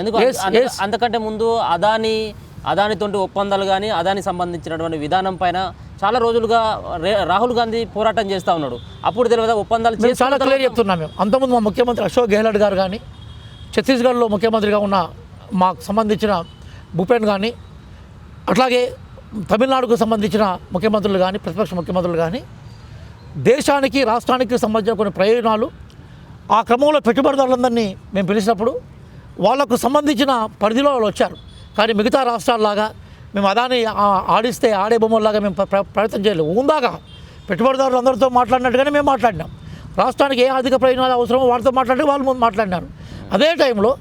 ఎందుకు అంతకంటే ముందు అదానితోటి ఒప్పందాలు కానీ అదానికి సంబంధించినటువంటి విధానం పైన చాలా రోజులుగా రాహుల్ గాంధీ పోరాటం చేస్తూ ఉన్నాడు. అప్పుడు తెలియదా ఒప్పందాలు చాలా క్లియర్ చెప్తున్నాం మేము. అంతకుముందు మా ముఖ్యమంత్రి అశోక్ గెహ్లోట్ గారు కానీ, ఛత్తీస్గఢ్లో ముఖ్యమంత్రిగా ఉన్న మాకు సంబంధించిన భూపేన్ కానీ, అట్లాగే తమిళనాడుకు సంబంధించిన ముఖ్యమంత్రులు కానీ, ప్రతిపక్ష ముఖ్యమంత్రులు కానీ దేశానికి రాష్ట్రానికి సంబంధించిన కొన్ని ప్రయోజనాలు ఆ క్రమంలో పెట్టుబడిదారులందరినీ మేము పిలిచినప్పుడు వాళ్లకు సంబంధించిన పరిధిలో వాళ్ళు వచ్చారు. కానీ మిగతా రాష్ట్రాల్లాగా మేము అదాని ఆడిస్తే ఆడే బొమ్మల్లాగా మేము ప్రయత్నం చేయలేదు. ఉందాగా పెట్టుబడిదారులు అందరితో మాట్లాడినట్టుగానే మేము మాట్లాడినాం. రాష్ట్రానికి ఏ ఆర్థిక ప్రయోజనాలు అవసరమో వాళ్ళతో మాట్లాడి వాళ్ళు ముందు మాట్లాడినారు. అదే టైంలో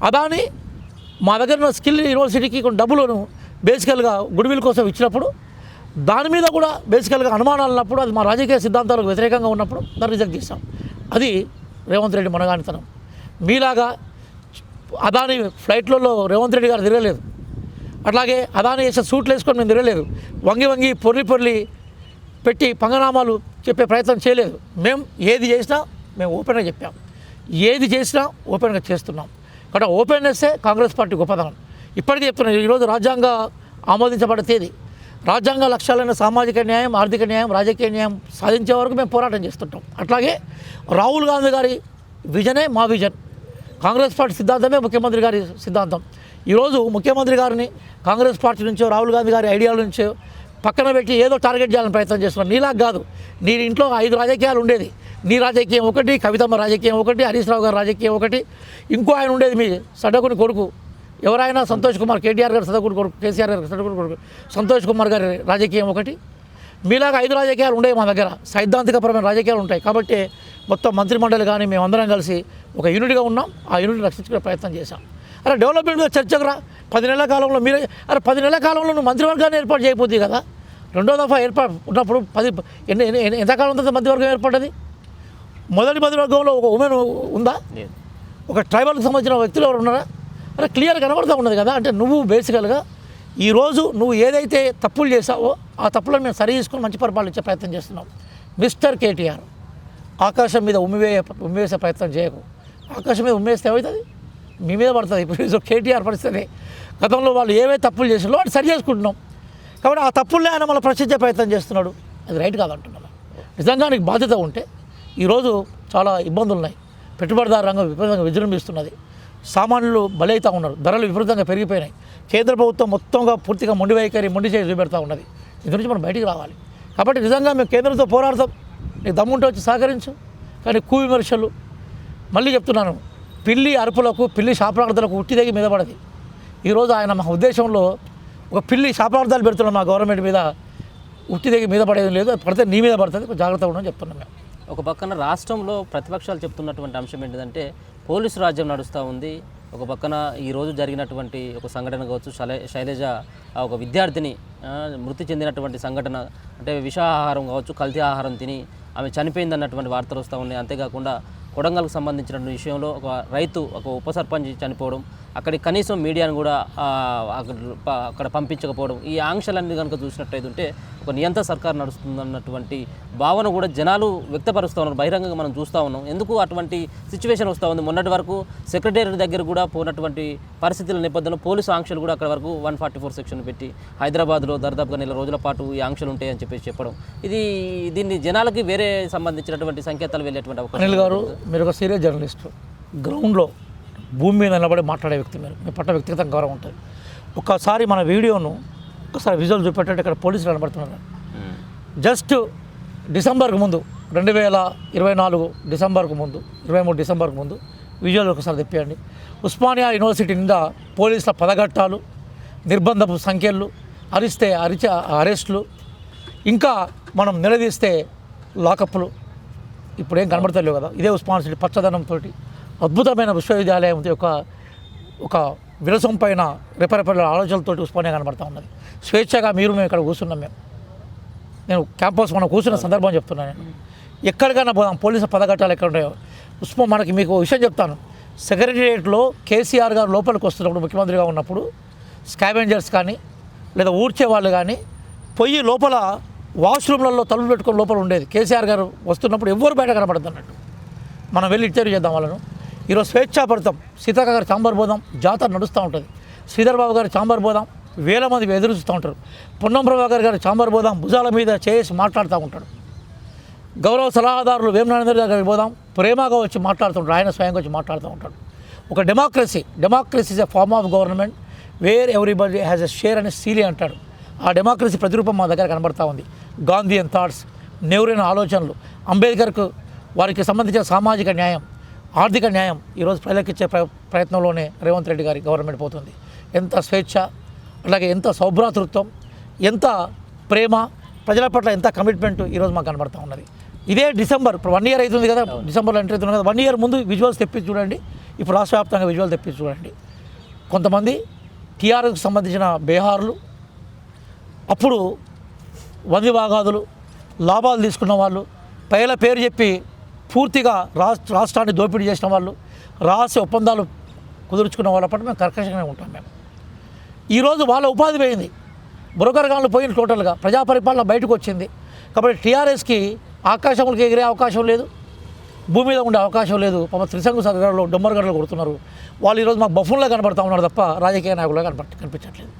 అదాని మా దగ్గర ఉన్న స్కిల్ యూనివర్సిటీకి కొన్ని డబ్బులను బేసికల్గా గుడ్విల్ కోసం ఇచ్చినప్పుడు దాని మీద కూడా బేసికల్గా అనుమానాలు ఉన్నప్పుడు అది మా రాజకీయ సిద్ధాంతాలకు వ్యతిరేకంగా ఉన్నప్పుడు దాన్ని రిజెక్ట్ చేస్తాం. అది రేవంత్ రెడ్డి మనగానితనం. మీలాగా అదాని ఫ్లైట్లలో రేవంత్ రెడ్డి గారు తిరగలేదు, అట్లాగే అదాని వేసే సూట్లు వేసుకొని మేము తిరగలేదు, వంగి పొర్లి పెట్టి పంగనామాలు చెప్పే ప్రయత్నం చేయలేదు. మేము ఏది చేసినా మేము ఓపెన్గా చెప్పాం, ఏది చేసినా ఓపెన్గా చేస్తున్నాం. కాబట్టి ఓపెన్నెస్సే కాంగ్రెస్ పార్టీ గొప్పదనం. ఇప్పటికీ చెప్తున్నాను, ఈరోజు రాజ్యాంగ ఆమోదించబడే తేదీ, రాజ్యాంగ లక్ష్యాలైన సామాజిక న్యాయం, ఆర్థిక న్యాయం, రాజకీయ న్యాయం సాధించే వరకు మేము పోరాటం చేస్తుంటాం. అట్లాగే రాహుల్ గాంధీ గారి విజనే మా విజన్, కాంగ్రెస్ పార్టీ సిద్ధాంతమే ముఖ్యమంత్రి గారి సిద్ధాంతం. ఈరోజు ముఖ్యమంత్రి గారిని కాంగ్రెస్ పార్టీ నుంచో రాహుల్ గాంధీ గారి ఐడియాల నుంచో పక్కన పెట్టి ఏదో టార్గెట్ చేయాలని ప్రయత్నం చేస్తున్నాం. నీలాగా కాదు, నీ ఇంట్లో 5 రాజకీయాలు ఉండేది. నీ రాజకీయం ఒకటి, కవితమ్మ రాజకీయం ఒకటి, హరీష్ రావు గారి రాజకీయం ఒకటి, ఇంకో ఆయన ఉండేది మీ సడ్డకుని కొడుకు ఎవరైనా సంతోష్ కుమార్, కేటీఆర్ గారు సదకుడు కొడుకు, కేసీఆర్ గారు సదకుడు కొడుకు సంతోష్ కుమార్ గారి రాజకీయం ఒకటి. మీలాగా 5 రాజకీయాలు ఉండేవి మా దగ్గర, సైద్ధాంతికపరమైన రాజకీయాలు ఉంటాయి. కాబట్టి మొత్తం మంత్రిమండలి కానీ మేమందరం కలిసి ఒక యూనిట్గా ఉన్నాం. ఆ యూనిట్ రక్షించుకునే ప్రయత్నం చేశాం. అరే డెవలప్మెంట్ మీద చర్చకు రా, 10 నెలల కాలంలో మీరే 10 నెలల కాలంలో నువ్వు మంత్రివర్గాన్ని ఏర్పాటు చేయకపోతే కదా. రెండో దఫా ఏర్పాటు ఉన్నప్పుడు ఎంతకాలం తర్వాత మంత్రివర్గం ఏర్పడ్డది? మొదటి మంత్రివర్గంలో ఒక ఉమెన్ ఉందా? ఒక ట్రైబల్కి సంబంధించిన వ్యక్తులు ఎవరు ఉన్నారా? అరే క్లియర్ కనబడుతూ ఉన్నది కదా. అంటే నువ్వు బేసికల్గా ఈరోజు నువ్వు ఏదైతే తప్పులు చేసావో ఆ తప్పులను మేము సరి చేసుకొని మంచి పరిపాలన ఇచ్చే ప్రయత్నం చేస్తున్నాం. మిస్టర్ కేటీఆర్, ఆకాశం మీద ఉమ్మివేసే ప్రయత్నం చేయకు. ఆకాశం మీద ఉమ్మేస్తే ఏమవుతుంది? మీ మీద పడుతుంది. ఇప్పుడు కేటీఆర్ పరిస్థితి, గతంలో వాళ్ళు ఏవైతే తప్పులు చేసినారో వాటి సరి చేసుకుంటున్నాం. కాబట్టి ఆ తప్పుల్ని ఆయన మళ్ళీ ప్రశ్నించే ప్రయత్నం చేస్తున్నాడు. అది రైట్ కాదంటున్నాను. నిజంగా నీకు బాధ్యత ఉంటే ఈరోజు చాలా ఇబ్బందులు ఉన్నాయి. పెట్టుబడిదారు రంగం విపరీతంగా విజృంభిస్తున్నది. సామాన్యులు బలైతా ఉన్నారు. ధరలు విపరీతంగా పెరిగిపోయినాయి. కేంద్ర ప్రభుత్వం మొత్తంగా పూర్తిగా మొండి వైఖరి, మొండి చేసి చూపెడతా ఉన్నది. ఇది నుంచి మనం బయటికి రావాలి. కాబట్టి నిజంగా మేము కేంద్రంతో పోరాడతాం. నీకు దమ్ముంటే వచ్చి సహకరించు. కానీ విమర్శలు మళ్ళీ చెప్తున్నాను, పిల్లి అరుపులకు, పిల్లి శాపనార్థాలకు ఉట్టి దగ్గర మీద పడది. ఈరోజు ఆయన మా ఉద్దేశంలో ఒక పిల్లి శాపనార్థాలు పెడుతున్నాం మా గవర్నమెంట్ మీద. ఉట్టి దగ్గర మీద పడేది లేదు, పడితే నీ మీద పడుతుంది. జాగ్రత్తగా ఉండని చెప్తున్నాం మేము. ఒక పక్కన రాష్ట్రంలో ప్రతిపక్షాలు చెప్తున్నటువంటి అంశం ఏంటిదంటే పోలీసు రాజ్యం నడుస్తూ ఉంది. ఒక పక్కన ఈరోజు జరిగినటువంటి ఒక సంఘటన కావచ్చు, శైలజ ఒక విద్యార్థిని మృతి చెందినటువంటి సంఘటన, అంటే విషాహారం కావచ్చు, కల్తీ ఆహారం తిని ఆమె చనిపోయింది అన్నటువంటి వార్తలు వస్తూ ఉన్నాయి. అంతేకాకుండా కొడంగల్కు సంబంధించిన విషయంలో ఒక రైతు, ఒక ఉప సర్పంచ్ చనిపోవడం, అక్కడికి కనీసం మీడియాను కూడా అక్కడ పంపించకపోవడం, ఈ ఆంక్షలన్నీ కనుక చూసినట్టయితే ఉంటే ఒక నియంత్రణ సర్కార్ నడుస్తుందన్నటువంటి భావన కూడా జనాలు వ్యక్తపరుస్తూ ఉన్నారు. బహిరంగంగా మనం చూస్తూ ఉన్నాం. ఎందుకు అటువంటి సిచ్యువేషన్ వస్తూ ఉంది? మొన్నటి వరకు సెక్రటేరియట్ దగ్గర కూడా పోయినటువంటి పరిస్థితుల నేపథ్యంలో పోలీసు ఆంక్షలు కూడా అక్కడ వరకు 144 సెక్షన్ పెట్టి హైదరాబాద్లో దాదాపుగా నెల రోజుల పాటు ఈ ఆంక్షలు ఉంటాయని చెప్పడం, దీన్ని జనాలకి వేరే సంబంధించినటువంటి సంకేతాలు వెళ్ళేటువంటి అవకాశం. అనిల్ గారు, మీరు ఒక సీరియస్ జర్నలిస్టు, గ్రౌండ్లో భూమి మీద నిలబడి మాట్లాడే వ్యక్తి. మీ పట్ల వ్యక్తిగత గౌరవం ఉంటుంది. ఒక్కసారి మన వీడియోను ఒకసారి విజువల్ చూపెట్టండి. ఇక్కడ పోలీసులు కనబడుతున్నారు. జస్ట్ డిసెంబర్కు ముందు, 2024 డిసెంబర్కు ముందు, 23 డిసెంబర్కు ముందు విజువల్ ఒకసారి తెప్పియండి. ఉస్మానియా యూనివర్సిటీ నిండా పోలీసుల పదగట్టాలు, నిర్బంధపు సంఖ్యలు, అరెస్టులు, ఇంకా మనం నిలదీస్తే లాకప్లు ఇప్పుడేం కనబడతలేవు కదా. ఇదే ఉస్మానియా పచ్చదనంతో అద్భుతమైన విశ్వవిద్యాలయం ఒక విరసం పైన రెపరెపల ఆలోచనలతో ఉస్మానియా కనబడతా ఉన్నది. స్వేచ్ఛగా మేము ఇక్కడ కూర్చున్నాం. నేను క్యాంపస్ మనం కూర్చున్న సందర్భం చెప్తున్నాను. నేను ఎక్కడికైనా పోదాం, పోలీసు పదగట్టాలు ఎక్కడ ఉన్నాయో. మీకు విషయం చెప్తాను. సెక్రటేరియట్లో కేసీఆర్ గారు లోపలికి వస్తున్నప్పుడు, ముఖ్యమంత్రిగా ఉన్నప్పుడు స్కావెంజర్స్ కానీ లేదా ఊడ్చే వాళ్ళు కానీ పోయి లోపల వాష్రూమ్లలో తలుపులు పెట్టుకొని లోపల ఉండేది. కేసీఆర్ గారు వస్తున్నప్పుడు ఎవ్వరు బయట కనపడద్దు అన్నట్టు. మనం వెళ్ళి ఇంటర్వ్యూ చేద్దాం వాళ్ళను. ఈరోజు స్వేచ్ఛాపడతాం సీతాక గారి చాంబర్ పోదాం జాతర నడుస్తూ ఉంటుంది. శ్రీధర్ బాబు గారి చాంబర్ పోదాం వేల మంది ఎదురు చూస్తూ ఉంటారు. పొన్నం ప్రభాకర్ గారి చాంబర్ పోదాం భుజాల మీద చేసి మాట్లాడుతూ ఉంటాడు. గౌరవ సలహాదారులు వేమనానందర్ గారికి పోదాం ప్రేమగా వచ్చి మాట్లాడుతుంటాడు. ఆయన స్వయంగా వచ్చి మాట్లాడుతూ ఉంటాడు. ఒక democracy is a form of government where everybody has a share అనే సీలీ అంటాడు. ఆ డెమోక్రసీ ప్రతిరూపం మా దగ్గర కనబడతా ఉంది. గాంధీయన్ థాట్స్, నెహ్రూయిన్ ఆలోచనలు, అంబేద్కర్కు వారికి సంబంధించిన సామాజిక న్యాయం, ఆర్థిక న్యాయం ఈరోజు ప్రజలకు ఇచ్చే ప్రయత్నంలోనే రేవంత్ రెడ్డి గారి గవర్నమెంట్ పోతుంది. ఎంత స్వేచ్ఛ, అలాగే ఎంత సౌభ్రాతృత్వం, ఎంత ప్రేమ, ప్రజల పట్ల ఎంత కమిట్మెంట్ ఈరోజు మాకు కనబడతా ఉన్నది. ఇదే డిసెంబర్ ఇప్పుడు 1 year అవుతుంది కదా, డిసెంబర్లో ఎంటర్ అవుతుంది కదా, 1 year ముందు విజువల్స్ తెప్పించి చూడండి. ఇప్పుడు రాష్ట్ర వ్యాప్తంగా విజువల్ తెప్పించి చూడండి. కొంతమంది టీఆర్ఎస్కి సంబంధించిన బీహార్లు అప్పుడు వంది వాగాదులు లాభాలు తీసుకున్న వాళ్ళు, పైల పేరు చెప్పి పూర్తిగా రాష్ట్రాన్ని దోపిడీ చేసిన వాళ్ళు, రహస్య ఒప్పందాలు కుదుర్చుకున్న వాళ్ళ పట్ల మేము కర్కశంగానే ఉంటాం. మేము ఈరోజు వాళ్ళ ఉపాధి పోయింది, బ్రోకర్గాన్లు పోయింది, టోటల్గా ప్రజా పరిపాలన బయటకు వచ్చింది. కాబట్టి టీఆర్ఎస్కి ఆకాశంలోకి ఎగిరే అవకాశం లేదు, భూమి మీద ఉండే అవకాశం లేదు. త్రిశంకు సగర్లో డొమ్మరగడ్డలు కొడుతున్నారు వాళ్ళు. ఈరోజు మాకు బఫూన్లో కనబడతా ఉన్నారు తప్ప రాజకీయ నాయకులుగా కనిపించట్లేదు.